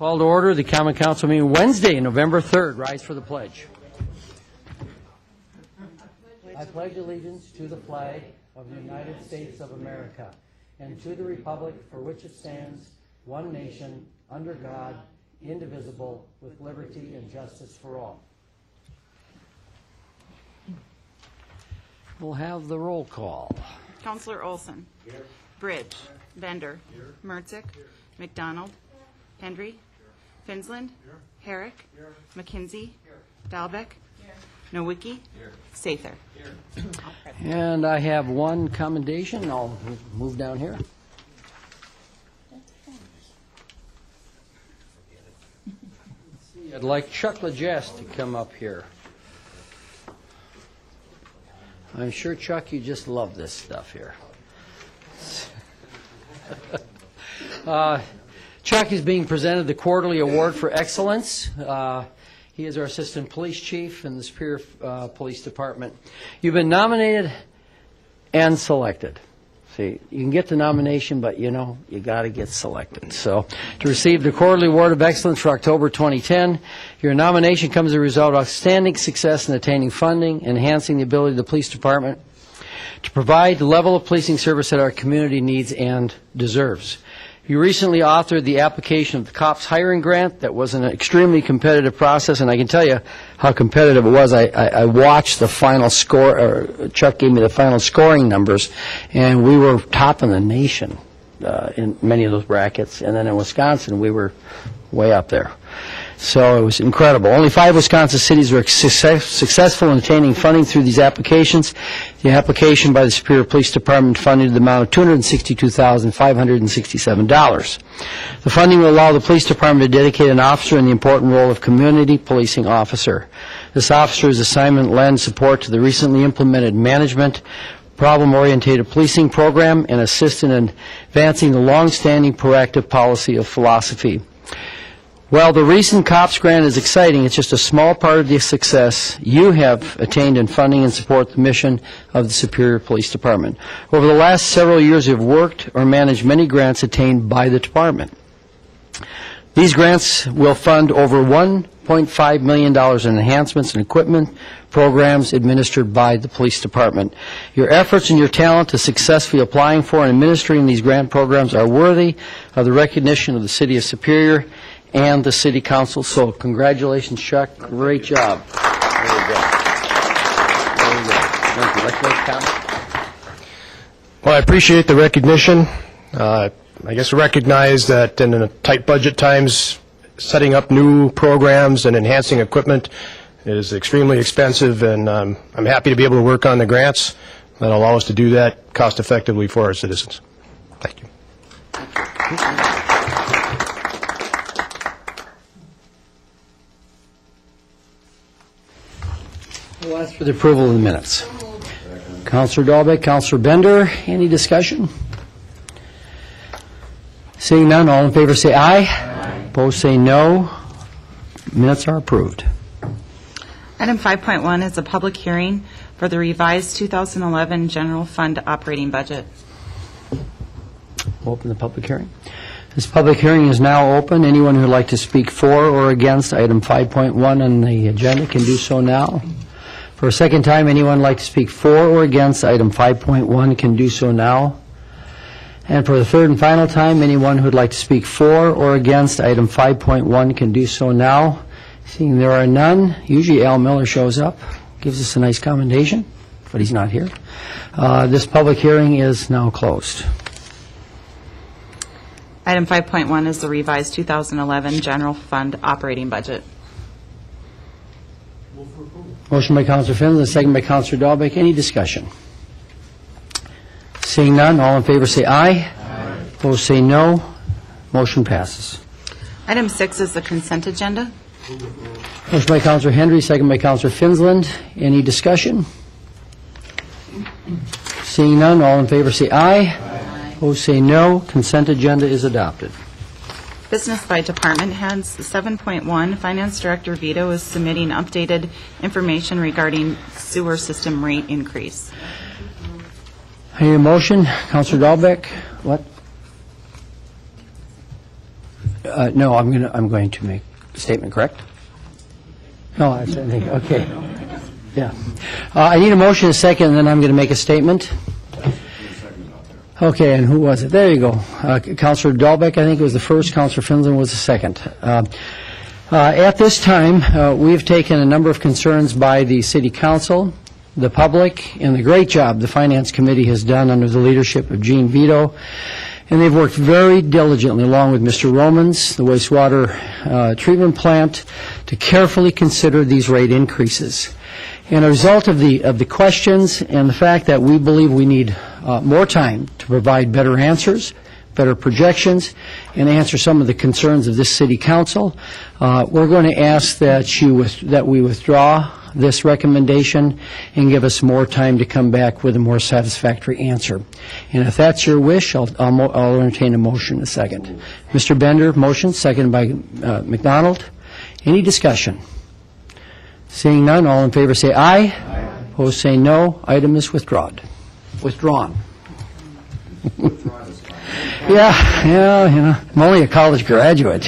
Call to order the Common Council meeting Wednesday, November 3rd. Rise for the pledge. I pledge allegiance to the flag of the United States of America and to the republic for which it stands, one nation, under God, indivisible, with liberty and justice for all. We'll have the roll call. Councillor Olson. Here. Bridge. Here. Bender. Here. Mertzick. Here. McDonald. Hendry. Here. Finsland. Here. Herrick. Here. McKinsey. Here. Dalbeck. Here. Nowicki. Here. Sather. Here. And I have one commendation. I'll move down here. I'd like Chuck Legess to come up here. I'm sure, Chuck, you just love this stuff here. Chuck is being presented the Quarterly Award for Excellence. He is our Assistant Police Chief in the Superior Police Department. You've been nominated and selected. See, you can get the nomination, but you got to get selected. So, to receive the Quarterly Award of Excellence for October 2010, your nomination comes as a result of outstanding success in attaining funding, enhancing the ability of the police department to provide the level of policing service that our community needs and deserves. You recently authored the application of the COPS hiring grant. That was an extremely competitive process, and I can tell you how competitive it was. I watched the final score, or Chuck gave me the final scoring numbers, and we were top in the nation in many of those brackets. And then in Wisconsin, we were way up there. So it was incredible. Only 5 Wisconsin cities were successful in obtaining funding through these applications. The application by the Superior Police Department funded the amount of $262,567. The funding will allow the police department to dedicate an officer in the important role of community policing officer. This officer's assignment lends support to the recently implemented management problem-oriented policing program and assist in advancing the long-standing proactive policy of philosophy. While the recent COPS grant is exciting, it's just a small part of the success you have attained in funding and support the mission of the Superior Police Department. Over the last several years, you have worked or managed many grants attained by the department. These grants will fund over $1.5 million in enhancements and equipment programs administered by the police department. Your efforts and your talent to successfully applying for and administering these grant programs are worthy of the recognition of the City of Superior and the City Council. So congratulations, Chuck. Great job. Very good. Very good. Thank you. Like to make a comment? Well, I appreciate the recognition. I guess recognize that in the tight budget times, setting up new programs and enhancing equipment is extremely expensive, and I'm happy to be able to work on the grants that allow us to do that cost effectively for our citizens. Thank you. We'll ask for the approval of the minutes. Councillor Dalbeck, Councillor Bender, any discussion? Seeing none, all in favor say aye. Aye. Opposed say no. Minutes are approved. Item 5.1 is a public hearing for the revised 2011 general fund operating budget. Open the public hearing. This public hearing is now open. Anyone who would like to speak for or against item 5.1 on the agenda can do so now. For a second time, anyone like to speak for or against item 5.1 can do so now. And for the third and final time, anyone who would like to speak for or against item 5.1 can do so now. Seeing there are none, usually Al Miller shows up, gives us a nice commendation, but he's not here. This public hearing is now closed. Item 5.1 is the revised 2011 general fund operating budget. Motion by Councillor Finley, second by Councillor Dalbeck. Any discussion? Seeing none, all in favor say aye. Aye. Opposed say no. Motion passes. Item 6 is the consent agenda. Motion by Councillor Hendry, second by Councillor Finsland. Any discussion? Seeing none, all in favor say aye. Aye. Opposed say no. Consent agenda is adopted. Business by department heads. 7.1, Finance Director Vito is submitting updated information regarding sewer system rate increase. I need a motion. Councillor Dalbeck. What? No, I'm going to make a statement, correct? No, I think, okay. Yeah. I need a motion, a second, and then I'm going to make a statement. Okay, and who was it? There you go. Councilor Dahlbeck, I think, was the first. Councilor Finland was the second. At this time, we've taken a number of concerns by the City Council, the public, and the great job the Finance Committee has done under the leadership of Gene Vito. And they've worked very diligently, along with Mr. Romans, the wastewater treatment plant, to carefully consider these rate increases. And a result of the questions and the fact that we believe we need more time to provide better answers, better projections, and answer some of the concerns of this City Council, we're going to ask that we withdraw this recommendation and give us more time to come back with a more satisfactory answer. And if that's your wish, I'll entertain a motion in a second. Mr. Bender, motion, seconded by McDonald. Any discussion? Seeing none, all in favor say aye. Aye. Opposed say no. Item is withdrawn. Yeah, I'm only a college graduate,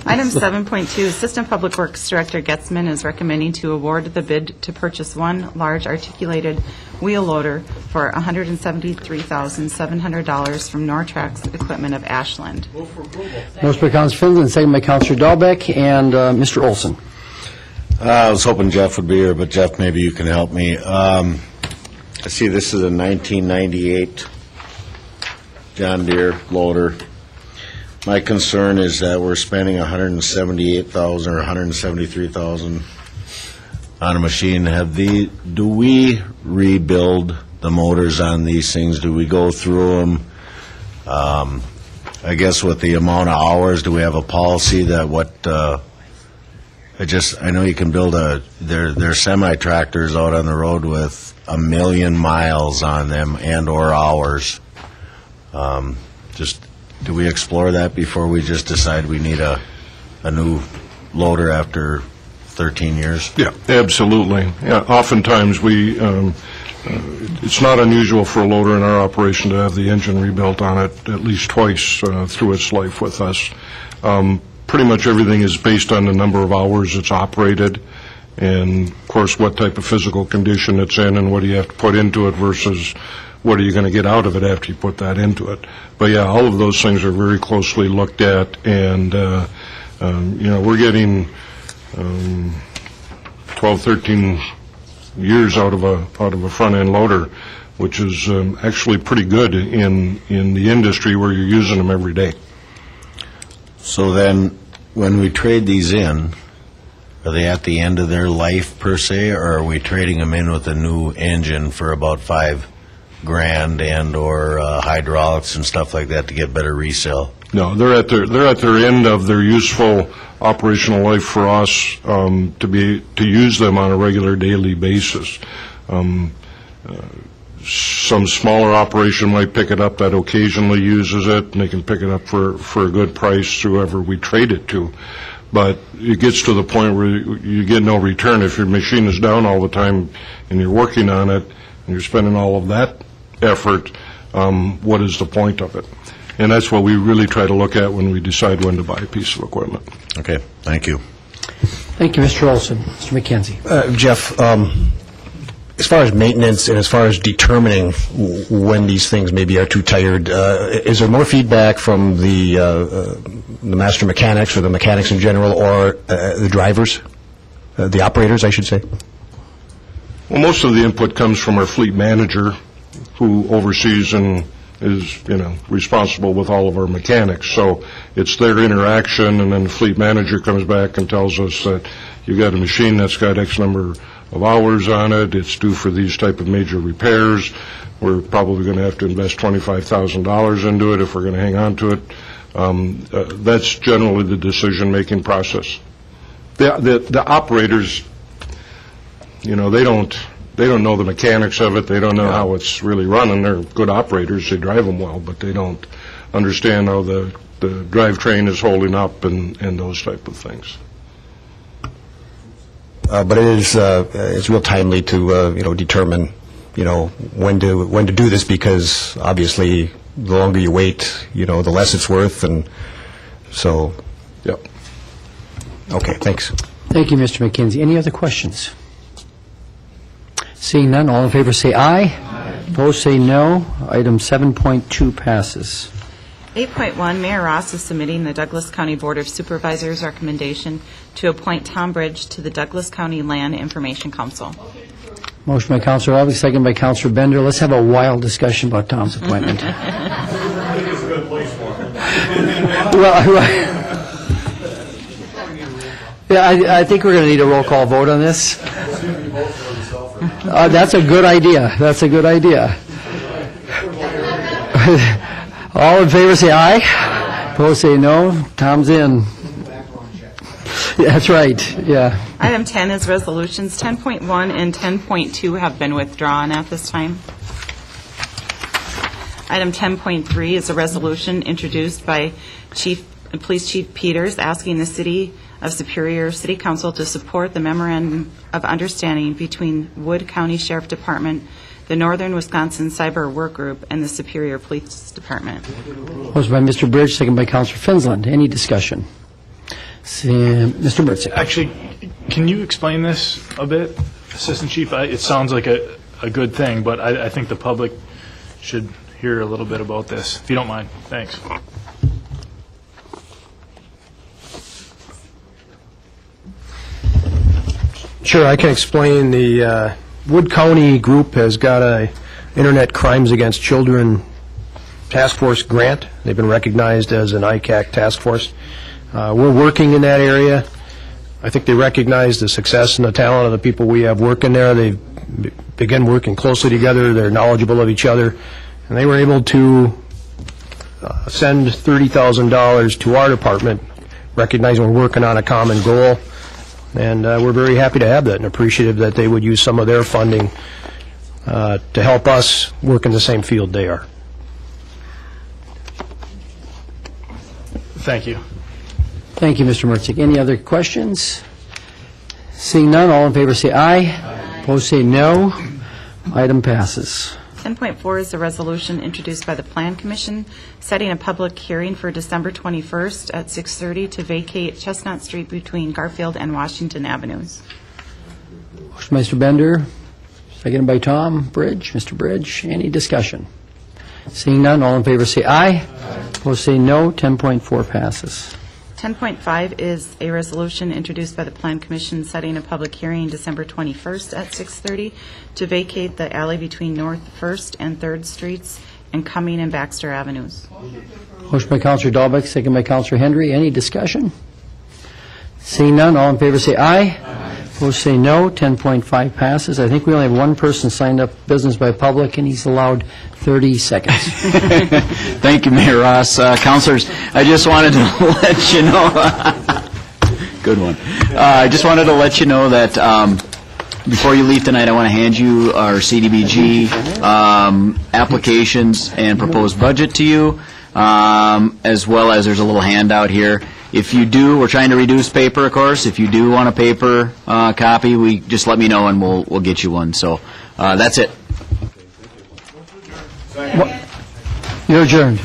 Item 7.2, Assistant Public Works Director Getzman is recommending to award the bid to purchase one large articulated wheel loader for $173,700 from Nortrax Equipment of Ashland. Motion by Councilor Finland, second by Councilor Dahlbeck, and Mr. Olson. I was hoping Jeff would be here, but Jeff, maybe you can help me. I see this is a 1998 John Deere loader. My concern is that we're spending $178,000 or $173,000 on a machine. Do we rebuild the motors on these things? Do we go through them? I guess with the amount of hours, do we have a policy that I know you can build they're semi-tractors out on the road with 1 million miles on them and or hours. Do we explore that before we just decide we need a new loader after 13 years? Yeah, absolutely. Yeah, oftentimes it's not unusual for a loader in our operation to have the engine rebuilt on it at least twice through its life with us. Pretty much everything is based on the number of hours it's operated and, of course, what type of physical condition it's in and what do you have to put into it versus what are you going to get out of it after you put that into it. But, yeah, all of those things are very closely looked at, and, we're getting 12, 13 years out of a front-end loader, which is actually pretty good in the industry where you're using them every day. So then, when we trade these in, are they at the end of their life per se, or are we trading them in with a new engine for about $5,000 and or hydraulics and stuff like that to get better resale? No, they're at their end of their useful operational life for us to use them on a regular daily basis. Some smaller operation might pick it up that occasionally uses it, and they can pick it up for a good price through whoever we trade it to. But it gets to the point where you get no return. If your machine is down all the time and you're working on it and you're spending all of that effort, what is the point of it? And that's what we really try to look at when we decide when to buy a piece of equipment. Okay, thank you. Thank you, Mr. Olson. Mr. McKenzie. Jeff, as far as maintenance and as far as determining when these things maybe are too tired, is there more feedback from the master mechanics or the mechanics in general or the drivers, the operators, I should say? Well, most of the input comes from our fleet manager, who oversees and is, responsible with all of our mechanics. So it's their interaction, and then the fleet manager comes back and tells us that you got a machine that's got X number of hours on it, it's due for these type of major repairs, we're probably going to have to invest $25,000 into it if we're going to hang on to it. That's generally the decision-making process. The operators, they don't know the mechanics of it, they don't know how it's really running. They're good operators, they drive them well, but they don't understand how the drivetrain is holding up and those type of things. But it's real timely to determine when to do this, because obviously the longer you wait, the less it's worth, and so, Yep. okay, thanks. Thank you, Mr. McKenzie. Any other questions? Seeing none, all in favor say aye. Opposed say no. Item 7.2 passes. 8.1, Mayor Ross is submitting the Douglas County Board of Supervisors recommendation to appoint Tom Bridge to the Douglas County Land Information Council. Motion by Counselor Alves, second by Counselor Bender. Let's have a wild discussion about Tom's appointment. Well, right. Yeah, I think we're going to need a roll call vote on this. That's a good idea. That's a good idea. All in favor say aye. Opposed say no. Tom's in. Yeah, that's right, yeah. Item 10 is resolutions. 10.1 and 10.2 have been withdrawn at this time. Item 10.3 is a resolution introduced by Police Chief Peters asking the City of Superior City Council to support the memorandum of understanding between Wood County Sheriff Department, the Northern Wisconsin Cyber Work Group, and the Superior Police Department. Motion by Mr. Bridge, second by Counselor Finzland. Any discussion? Mr. Mertz. Actually, can you explain this a bit, Assistant Chief? It sounds like a good thing, but I think the public should hear a little bit about this, if you don't mind. Thanks. Sure, I can explain. The Wood County group has got a Internet Crimes Against Children Task Force grant. They've been recognized as an ICAC task force. We're working in that area. I think they recognize the success and the talent of the people we have working there. They've begun working closely together. They're knowledgeable of each other. And they were able to send $30,000 to our department, recognizing we're working on a common goal. And we're very happy to have that and appreciative that they would use some of their funding to help us work in the same field they are. Thank you. Thank you, Mr. Mertz. Any other questions? Seeing none, all in favor say aye. Opposed say no. Item passes. 10.4 is a resolution introduced by the Plan Commission setting a public hearing for December 21st at 6:30 to vacate Chestnut Street between Garfield and Washington Avenues. Motion by Mr. Bender, seconded by Tom Bridge. Mr. Bridge, any discussion? Seeing none, all in favor say aye. Opposed say no. 10.4 passes. 10.5 is a resolution introduced by the Plan Commission setting a public hearing December 21st at 6:30 to vacate the alley between North 1st and 3rd Streets and Cumming and Baxter Avenues. Motion by Counselor Dahlbeck, second by Counselor Henry. Any discussion? Seeing none, all in favor say aye. Opposed say no. 10.5 passes. I think we only have one person signed up business by public, and he's allowed 30 seconds. Thank you, Mayor Ross. Councilors, I just wanted to let you know, good one. I just wanted to let you know that before you leave tonight, I want to hand you our CDBG applications and proposed budget to you, as well as there's a little handout here. If you do, we're trying to reduce paper, of course. If you do want a paper copy, just let me know and we'll get you one. So that's it. You're adjourned.